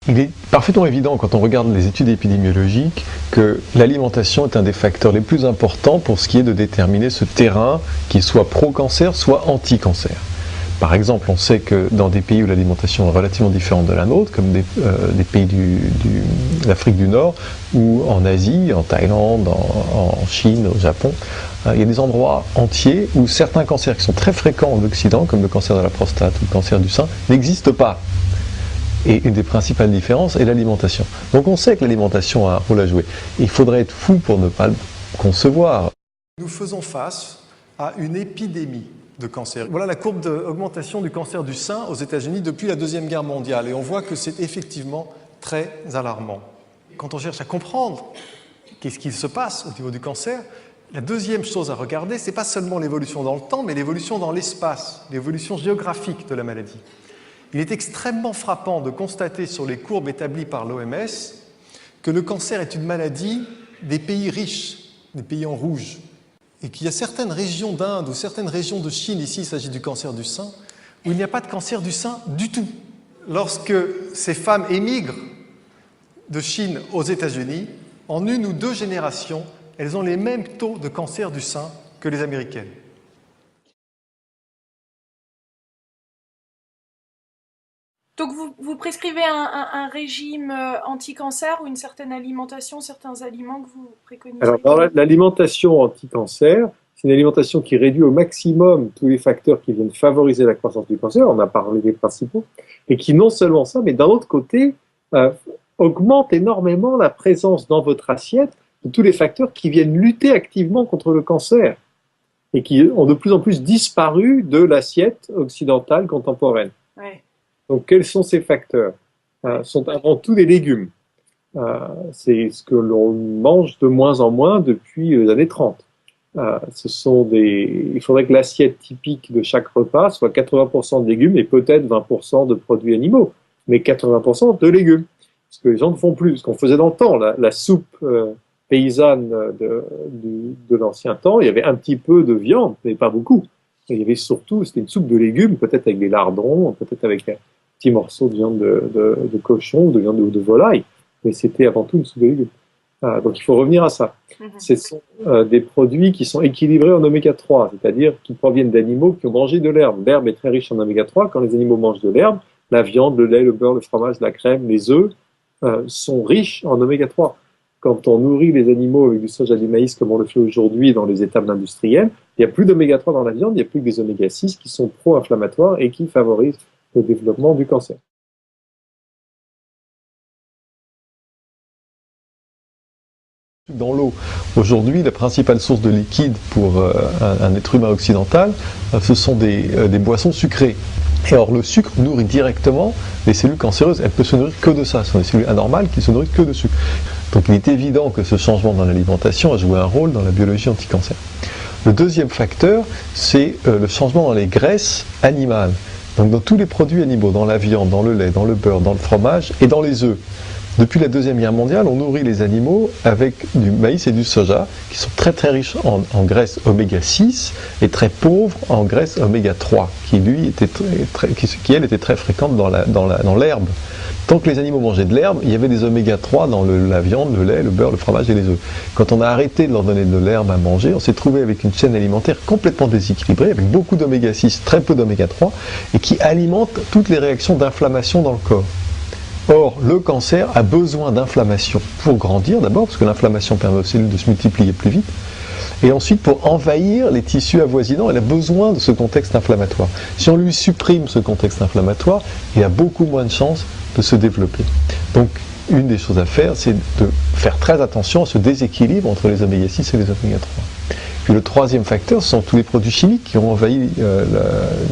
Il est parfaitement évident quand on regarde les études épidémiologiques que l'alimentation est un des facteurs les plus importants pour ce qui est de déterminer ce terrain qui soit pro-cancer, soit anti-cancer. Par exemple, on sait que dans des pays où l'alimentation est relativement différente de la nôtre, comme des pays d'Afrique du Nord, ou en Asie, en Thaïlande, en Chine, au Japon, il y a des endroits entiers où certains cancers qui sont très fréquents en Occident, comme le cancer de la prostate ou le cancer du sein, n'existent pas. Et une des principales différences est l'alimentation. Donc on sait que l'alimentation a un rôle à jouer. Il faudrait être fou pour ne pas le concevoir. Nous faisons face à une épidémie de cancer. Voilà la courbe d'augmentation du cancer du sein aux États-Unis depuis la Deuxième Guerre mondiale. Et on voit que c'est effectivement très alarmant. Quand on cherche à comprendre qu'est-ce qui se passe au niveau du cancer, la deuxième chose à regarder, ce n'est pas seulement l'évolution dans le temps, mais l'évolution dans l'espace, l'évolution géographique de la maladie. Il est extrêmement frappant de constater sur les courbes établies par l'OMS que le cancer est une maladie des pays riches, des pays en rouge, et qu'il y a certaines régions d'Inde ou certaines régions de Chine, ici il s'agit du cancer du sein, où il n'y a pas de cancer du sein du tout. Lorsque ces femmes émigrent de Chine aux États-Unis, en 1 ou 2 générations, elles ont les mêmes taux de cancer du sein que les Américaines. Donc vous prescrivez un régime anti-cancer ou une certaine alimentation, certains aliments que vous préconisez? Alors l'alimentation anti-cancer, c'est une alimentation qui réduit au maximum tous les facteurs qui viennent favoriser la croissance du cancer, on a parlé des principaux, et qui non seulement ça, mais d'un autre côté, augmente énormément la présence dans votre assiette de tous les facteurs qui viennent lutter activement contre le cancer et qui ont de plus en plus disparu de l'assiette occidentale contemporaine. Ouais. Donc, quels sont ces facteurs? Sont avant tout des légumes. C'est ce que l'on mange de moins en moins depuis les années 30. Il faudrait que l'assiette typique de chaque repas soit 80% de légumes et peut-être 20% de produits animaux, mais 80% de légumes. Ce que les gens ne font plus, ce qu'on faisait dans le temps. La soupe paysanne de l'ancien temps, il y avait un petit peu de viande, mais pas beaucoup. Il y avait surtout, c'était une soupe de légumes, peut-être avec des lardons, peut-être avec un petit morceau de viande de cochon ou de viande de volaille, mais c'était avant tout une soupe de légumes. Donc il faut revenir à ça. Ce sont des produits qui sont équilibrés en oméga 3, c'est-à-dire qui proviennent d'animaux qui ont mangé de l'herbe. L'herbe est très riche en oméga 3. Quand les animaux mangent de l'herbe, la viande, le lait, le beurre, le fromage, la crème, les œufs sont riches en oméga 3. Quand on nourrit les animaux avec du soja et du maïs comme on le fait aujourd'hui dans les étables industrielles, il n'y a plus d'oméga 3 dans la viande, il n'y a plus que des oméga 6 qui sont pro-inflammatoires et qui favorisent le développement du cancer. Dans l'eau, aujourd'hui, la principale source de liquide pour un être humain occidental, ce sont des boissons sucrées. Et or, le sucre nourrit directement les cellules cancéreuses. Elles ne peuvent se nourrir que de ça. Ce sont des cellules anormales qui se nourrissent que de sucre. Donc il est évident que ce changement dans l'alimentation a joué un rôle dans la biologie anti-cancer. Le deuxième facteur, c'est le changement dans les graisses animales. Donc dans tous les produits animaux, dans la viande, dans le lait, dans le beurre, dans le fromage et dans les œufs. Depuis la Deuxième Guerre mondiale, on nourrit les animaux avec du maïs et du soja, qui sont très très riches en graisse oméga 6 et très pauvres en graisse oméga 3, qui elle était très fréquente dans l'herbe. Tant que les animaux mangeaient de l'herbe, il y avait des oméga 3 dans la viande, le lait, le beurre, le fromage et les œufs. Quand on a arrêté de leur donner de l'herbe à manger, on s'est trouvé avec une chaîne alimentaire complètement déséquilibrée, avec beaucoup d'oméga 6, très peu d'oméga 3, et qui alimente toutes les réactions d'inflammation dans le corps. Or, le cancer a besoin d'inflammation pour grandir d'abord, parce que l'inflammation permet aux cellules de se multiplier plus vite, et ensuite pour envahir les tissus avoisinants, elle a besoin de ce contexte inflammatoire. Si on lui supprime ce contexte inflammatoire, il a beaucoup moins de chances de se développer. Donc, une des choses à faire, c'est de faire très attention à ce déséquilibre entre les oméga 6 et les oméga 3. Puis le troisième facteur, ce sont tous les produits chimiques qui ont envahi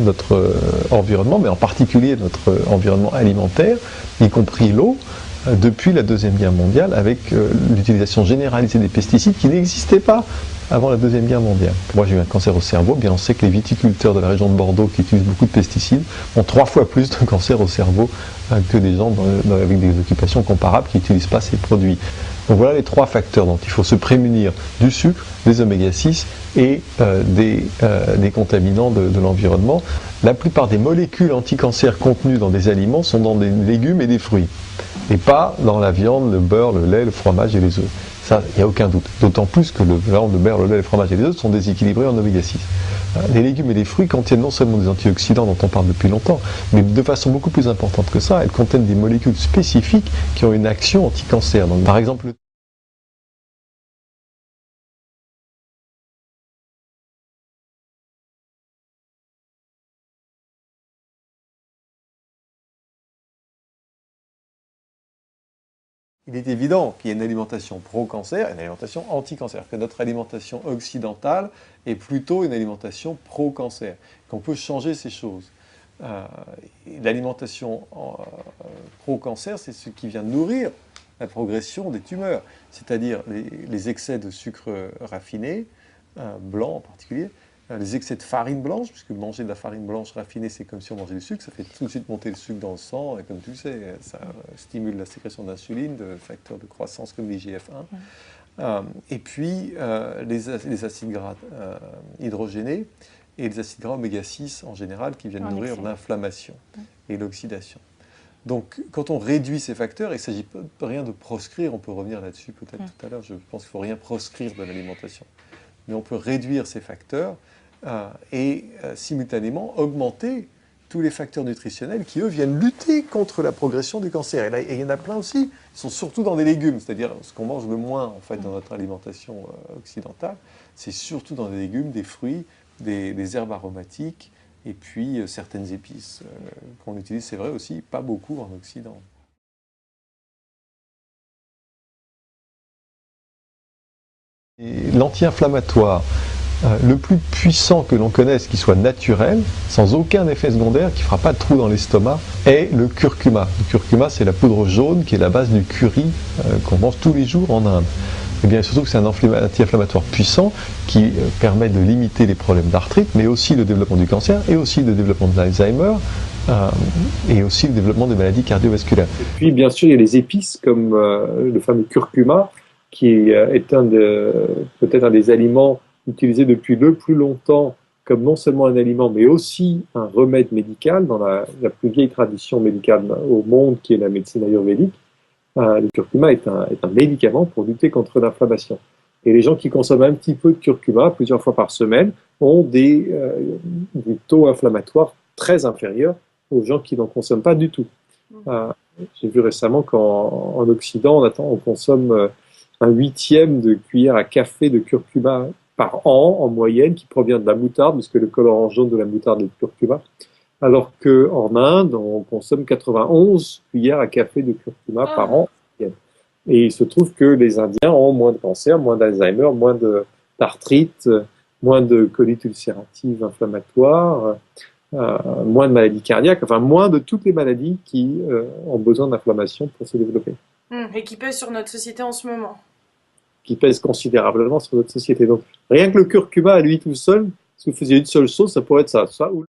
notre environnement, mais en particulier notre environnement alimentaire, y compris l'eau, depuis la Deuxième Guerre mondiale, avec l'utilisation généralisée des pesticides qui n'existaient pas avant la Deuxième Guerre mondiale. Moi, j'ai eu un cancer au cerveau. Bien, on sait que les viticulteurs de la région de Bordeaux qui utilisent beaucoup de pesticides ont 3 fois plus de cancer au cerveau que des gens avec des occupations comparables qui n'utilisent pas ces produits. Donc voilà les 3 facteurs dont il faut se prémunir: du sucre, des oméga 6 et des contaminants de l'environnement. La plupart des molécules anti-cancer contenues dans des aliments sont dans des légumes et des fruits, et pas dans la viande, le beurre, le lait, le fromage et les œufs. Ça, il n'y a aucun doute. D'autant plus que le beurre, le lait, le fromage et les œufs sont déséquilibrés en oméga 6. Les légumes et les fruits contiennent non seulement des antioxydants dont on parle depuis longtemps, mais de façon beaucoup plus importante que ça, elles contiennent des molécules spécifiques qui ont une action anti-cancer. Donc, par exemple, il est évident qu'il y a une alimentation pro-cancer et une alimentation anti-cancer, que notre alimentation occidentale est plutôt une alimentation pro-cancer, qu'on peut changer ces choses. L'alimentation pro-cancer, c'est ce qui vient nourrir la progression des tumeurs, c'est-à-dire les excès de sucre raffiné, blanc en particulier, les excès de farine blanche, puisque manger de la farine blanche raffinée, c'est comme si on mangeait du sucre, ça fait tout de suite monter le sucre dans le sang, et comme tu le sais, ça stimule la sécrétion d'insuline, de facteurs de croissance comme l'IGF-1. Et puis les acides gras hydrogénés et les acides gras oméga 6 en général qui viennent nourrir l'inflammation et l'oxydation. Donc quand on réduit ces facteurs, il ne s'agit pas rien de proscrire, on peut revenir là-dessus peut-être tout à l'heure, je pense qu'il ne faut rien proscrire de l'alimentation, mais on peut réduire ces facteurs et simultanément augmenter tous les facteurs nutritionnels qui, eux, viennent lutter contre la progression du cancer. Et là, il y en a plein aussi, ils sont surtout dans des légumes, c'est-à-dire ce qu'on mange le moins en fait, dans notre alimentation occidentale, c'est surtout dans des légumes, des fruits, des herbes aromatiques, et puis certaines épices qu'on utilise, c'est vrai aussi, pas beaucoup en Occident. L'anti-inflammatoire le plus puissant que l'on connaisse, qui soit naturel, sans aucun effet secondaire, qui ne fera pas de trou dans l'estomac, est le curcuma. Le curcuma, c'est la poudre jaune qui est la base du curry qu'on mange tous les jours en Inde. Et bien surtout que c'est un anti-inflammatoire puissant qui permet de limiter les problèmes d'arthrite, mais aussi le développement du cancer, et aussi le développement de l'Alzheimer, et aussi le développement des maladies cardiovasculaires. Et puis bien sûr, il y a les épices comme le fameux curcuma, qui est peut-être un des aliments utilisés depuis le plus longtemps comme non seulement un aliment, mais aussi un remède médical dans la plus vieille tradition médicale au monde, qui est la médecine ayurvédique. Le curcuma est un médicament pour lutter contre l'inflammation. Et les gens qui consomment un petit peu de curcuma plusieurs fois par semaine ont des taux inflammatoires très inférieurs aux gens qui n'en consomment pas du tout. J'ai vu récemment qu'en Occident, on consomme un 1/8 de cuillère à café de curcuma par an, en moyenne, qui provient de la moutarde, parce que le colorant jaune de la moutarde est le curcuma, alors qu'en Inde, on consomme 91 cuillères à café de curcuma par an. Et il se trouve que les Indiens ont moins de cancer, moins d'Alzheimer, moins d'arthrite, moins de colite ulcérative inflammatoire, moins de maladies cardiaques, enfin moins de toutes les maladies qui ont besoin d'inflammation pour se développer. Et qui pèsent sur notre société en ce moment. Qui pèsent considérablement sur notre société. Donc rien que le curcuma à lui tout seul, si vous faisiez une seule chose, ça pourrait être ça ou...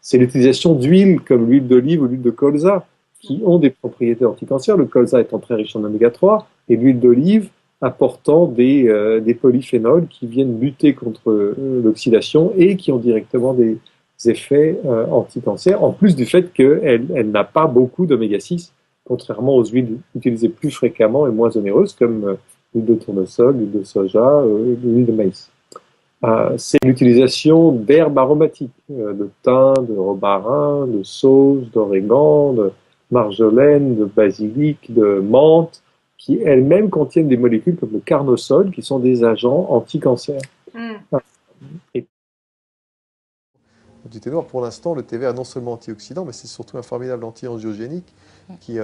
C'est l'utilisation d'huiles comme l'huile d'olive ou l'huile de colza qui ont des propriétés anti-cancer, le colza étant très riche en oméga 3 et l'huile d'olive apportant des polyphénols qui viennent lutter contre l'oxydation et qui ont directement des effets anti-cancer, en plus du fait qu'elle n'a pas beaucoup d'oméga 6, contrairement aux huiles utilisées plus fréquemment et moins onéreuses comme l'huile de tournesol, l'huile de soja, l'huile de maïs. C'est l'utilisation d'herbes aromatiques, de thym, de romarin, de sauge, d'origan, de marjolaine, de basilic, de menthe, qui elles-mêmes contiennent des molécules comme le carnosol, qui sont des agents anti-cancer. Du thé noir, pour l'instant, le thé vert est non seulement antioxydant, mais c'est surtout un formidable anti-angiogénique qui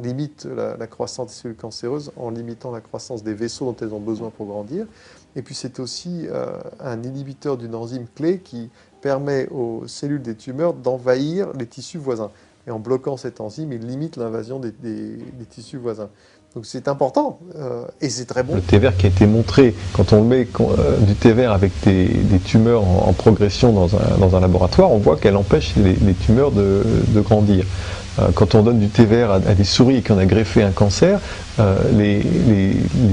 limite la croissance des cellules cancéreuses en limitant la croissance des vaisseaux dont elles ont besoin pour grandir. Et puis c'est aussi un inhibiteur d'une enzyme clé qui permet aux cellules des tumeurs d'envahir les tissus voisins. Et en bloquant cette enzyme, il limite l'invasion des tissus voisins. Donc c'est important et c'est très bon. Le thé vert qui a été montré, quand on met du thé vert avec des tumeurs en progression dans un laboratoire, on voit qu'elle empêche les tumeurs de grandir. quand on donne du thé vert à des souris et qu'on a greffé un cancer, les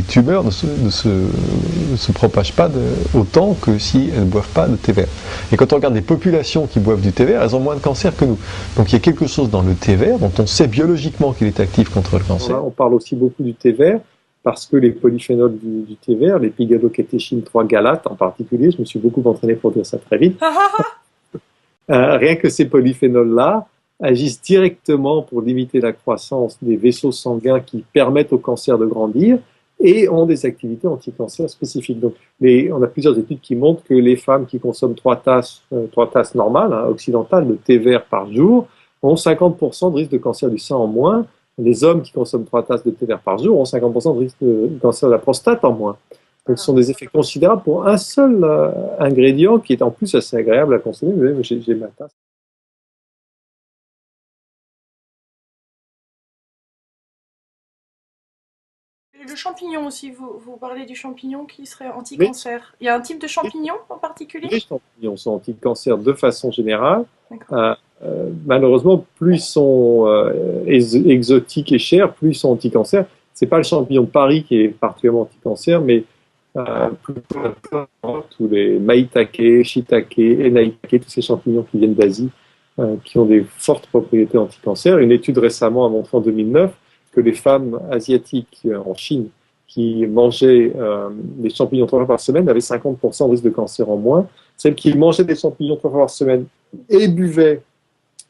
tumeurs ne se propagent pas autant que si elles ne boivent pas de thé vert. Et quand on regarde les populations qui boivent du thé vert, elles ont moins de cancer que nous. Donc il y a quelque chose dans le thé vert dont on sait biologiquement qu'il est actif contre le cancer. On parle aussi beaucoup du thé vert parce que les polyphénols du thé vert, les pigadocatéchine 3 galates en particulier, je me suis beaucoup entraîné pour dire ça très vite, rien que ces polyphénols-là agissent directement pour limiter la croissance des vaisseaux sanguins qui permettent au cancer de grandir et ont des activités anti-cancer spécifiques. Donc, on a plusieurs études qui montrent que les femmes qui consomment 3 tasses normales, occidentales, de thé vert par jour, ont 50% de risque de cancer du sein en moins. Les hommes qui consomment 3 tasses de thé vert par jour ont 50% de risque de cancer de la prostate en moins. Donc, ce sont des effets considérables pour un seul ingrédient qui est en plus assez agréable à consommer. Vous voyez, j'ai ma tasse. Le champignon aussi, vous parlez du champignon qui serait anti-cancer. Oui. Il y a un type de champignon en particulier? Les champignons sont anti-cancer de façon générale. Malheureusement, plus ils sont exotiques et chers, plus ils sont anti-cancer. C'est pas le champignon de Paris qui est particulièrement anti-cancer, mais plutôt tous les maïtake, shiitake, enaitake, tous ces champignons qui viennent d'Asie, qui ont des fortes propriétés anti-cancer. Une étude récemment a montré en 2009 que les femmes asiatiques en Chine qui mangeaient des champignons 3 fois par semaine avaient 50% de risque de cancer en moins. Celles qui mangeaient des champignons 3 fois par semaine et buvaient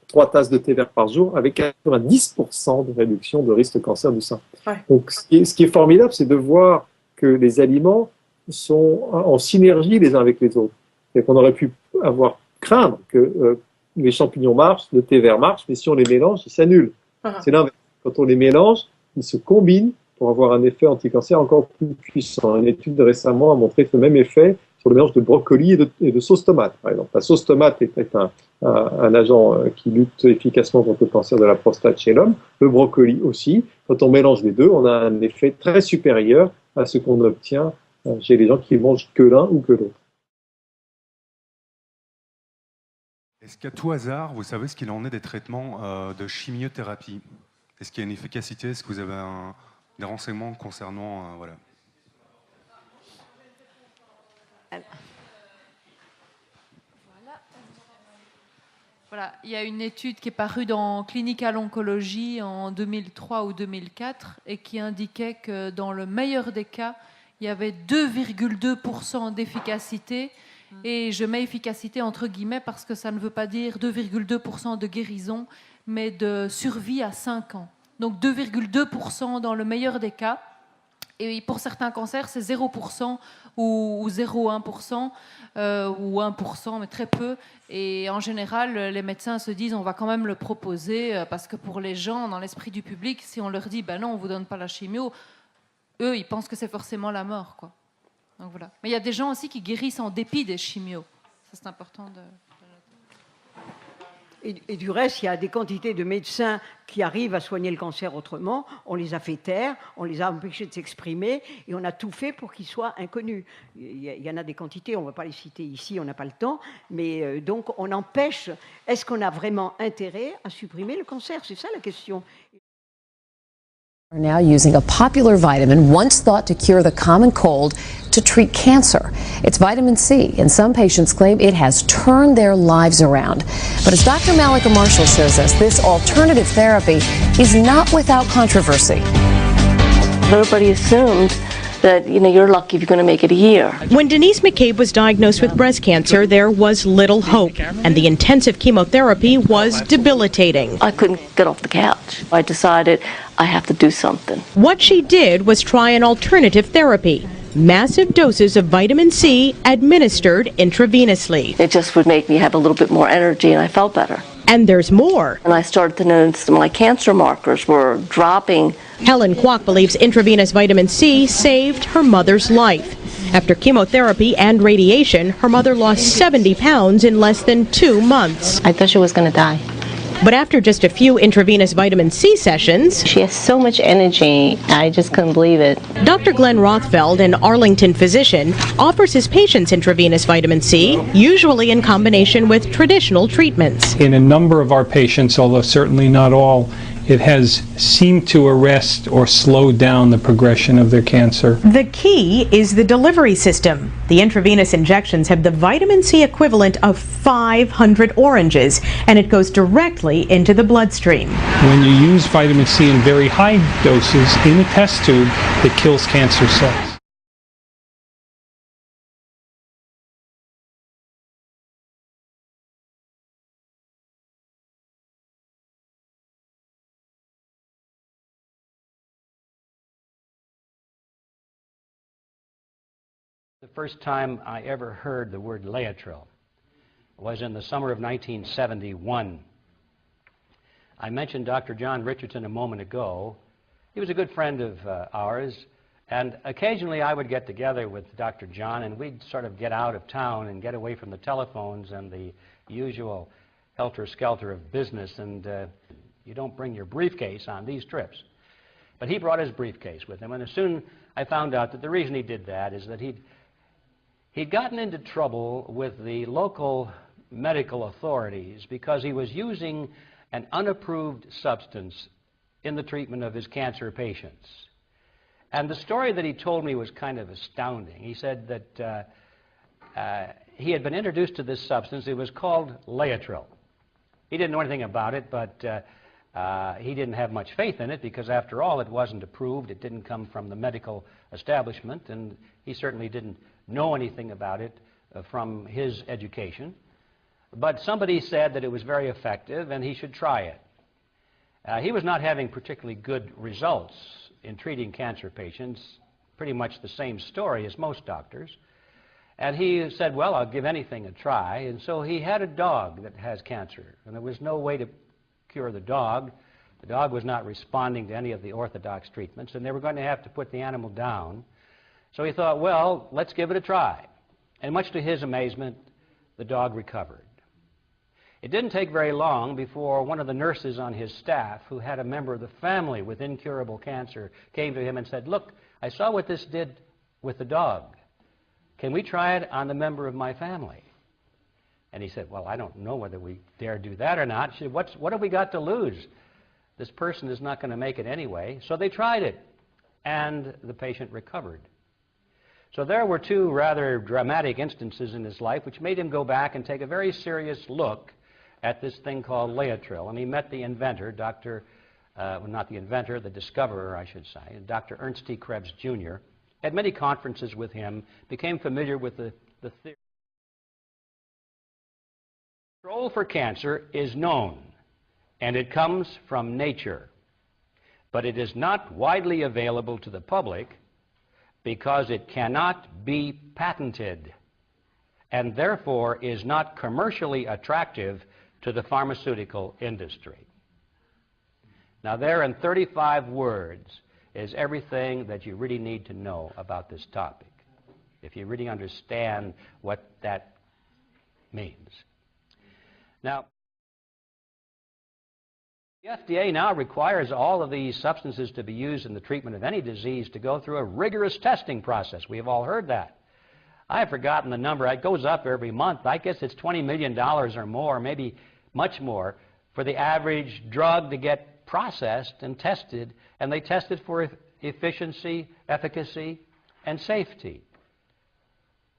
3 tasses de thé vert par jour avaient 90% de réduction de risque de cancer du sein. Ouais. Donc, ce qui est formidable, c'est de voir que les aliments sont en synergie les uns avec les autres. Et qu'on aurait pu craindre que les champignons marchent, le thé vert marche, mais si on les mélange, ils s'annulent. C'est l'inverse. Quand on les mélange, ils se combinent pour avoir un effet anti-cancer encore plus puissant. Une étude récemment a montré le même effet sur le mélange de brocoli et de sauce tomate, par exemple. La sauce tomate est un agent qui lutte efficacement contre le cancer de la prostate chez l'homme. Le brocoli aussi. Quand on mélange les deux, on a un effet très supérieur à ce qu'on obtient chez les gens qui mangent que l'un ou que l'autre. Est-ce qu'à tout hasard, vous savez ce qu'il en est des traitements de chimiothérapie? Est-ce qu'il y a une efficacité? Est-ce que vous avez des renseignements concernant... voilà. Voilà, il y a une étude qui est parue dans Clinical Oncology en 2003 ou 2004 et qui indiquait que dans le meilleur des cas, il y avait 2,2% d'efficacité. Et je mets efficacité entre guillemets parce que ça ne veut pas dire 2,2% de guérison, mais de survie à 5 ans. Donc 2,2% dans le meilleur des cas. Et pour certains cancers, c'est 0% ou 0,1% ou 1%, mais très peu. Et en général, les médecins se disent on va quand même le proposer parce que pour les gens, dans l'esprit du public, si on leur dit ben non, on ne vous donne pas la chimio, eux, ils pensent que c'est forcément la mort, quoi. Donc voilà. Mais il y a des gens aussi qui guérissent en dépit des chimios. Ça, c'est important de... Et du reste, il y a des quantités de médecins qui arrivent à soigner le cancer autrement. On les a fait taire, on les a empêchés de s'exprimer et on a tout fait pour qu'ils soient inconnus. Il y en a des quantités, on ne va pas les citer ici, on n'a pas le temps. Mais donc, on empêche... Est-ce qu'on a vraiment intérêt à supprimer le cancer? C'est ça la question. Are now using a popular vitamin once thought to cure the common cold to treat cancer. It's vitamin C, and some patients claim it has turned their lives around. But as Dr. Malika Marshall shows us, this alternative therapy is not without controversy. Everybody assumed that, you're lucky if you're going to make it a year. When Denise McCabe was diagnosed with breast cancer, there was little hope, and the intensive chemotherapy was debilitating. I couldn't get off the couch. I decided I have to do something. What she did was try an alternative therapy. Massive doses of vitamin C administered intravenously. It just would make me have a little bit more energy and I felt better. And there's more. And I started to notice my cancer markers were dropping. Helen Kwok believes intravenous vitamin C saved her mother's life. After chemotherapy and radiation, her mother lost 70 pounds in less than 2 months. I thought she was going to die. But after just a few intravenous vitamin C sessions, She has so much energy, I just couldn't believe it. Dr. Glenn Rothfeld, an Arlington physician, offers his patients intravenous vitamin C, usually in combination with traditional treatments. In a number of our patients, although certainly not all, it has seemed to arrest or slow down the progression of their cancer. The key is the delivery system. The intravenous injections have the vitamin C equivalent of 500 oranges, and it goes directly into the bloodstream. When you use vitamin C in very high doses in a test tube, it kills cancer cells. The first time I ever heard the word Laetrile was in the summer of 1971. I mentioned Dr. John Richardson a moment ago. He was a good friend of ours, and occasionally I would get together with Dr. John, and we'd sort of get out of town and get away from the telephones and the usual helter-skelter of business, and you don't bring your briefcase on these trips. But he brought his briefcase with him, and soon I found out that the reason he did that is that he'd gotten into trouble with the local medical authorities because he was using an unapproved substance in the treatment of his cancer patients. And the story that he told me was kind of astounding. He said that he had been introduced to this substance. It was called Laetrile. He didn't know anything about it, but he didn't have much faith in it because, after all, it wasn't approved. It didn't come from the medical establishment, and he certainly didn't know anything about it from his education. But somebody said that it was very effective and he should try it. He was not having particularly good results in treating cancer patients, pretty much the same story as most doctors. And he said, well, I'll give anything a try. And so he had a dog that has cancer, and there was no way to cure the dog. The dog was not responding to any of the orthodox treatments, and they were going to have to put the animal down. So he thought, well, let's give it a try. And much to his amazement, the dog recovered. It didn't take very long before one of the nurses on his staff, who had a member of the family with incurable cancer, came to him and said, look, I saw what this did with the dog. Can we try it on the member of my family? And he said, well, I don't know whether we dare do that or not. She said, what have we got to lose? This person is not going to make it anyway. So they tried it, and the patient recovered. So there were two rather dramatic instances in his life which made him go back and take a very serious look at this thing called Laetrile. And he met the inventor, not the inventor, the discoverer, I should say, Dr. Ernst T. Krebs, Jr., had many conferences with him, became familiar with the theory. Control for cancer is known, and it comes from nature, but it is not widely available to the public because it cannot be patented and therefore is not commercially attractive to the pharmaceutical industry. Now, there in 35 words is everything that you really need to know about this topic, if you really understand what that means. Now, the FDA now requires all of these substances to be used in the treatment of any disease to go through a rigorous testing process. We have all heard that. I have forgotten the number. It goes up every month. I guess it's $20 million or more, maybe much more, for the average drug to get processed and tested, and they test it for efficiency, efficacy, and safety.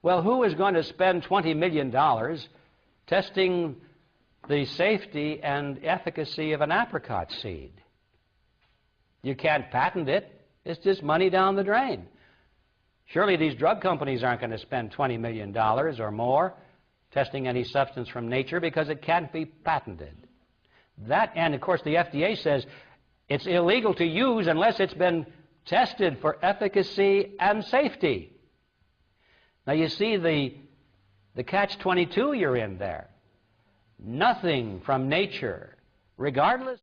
Well, who is going to spend $20 million testing the safety and efficacy of an apricot seed? You can't patent it. It's just money down the drain. Surely these drug companies aren't going to spend $20 million or more testing any substance from nature because it can't be patented. That, and of course the FDA says it's illegal to use unless it's been tested for efficacy and safety. Now you see the catch-22 you're in there. Nothing from nature, regardless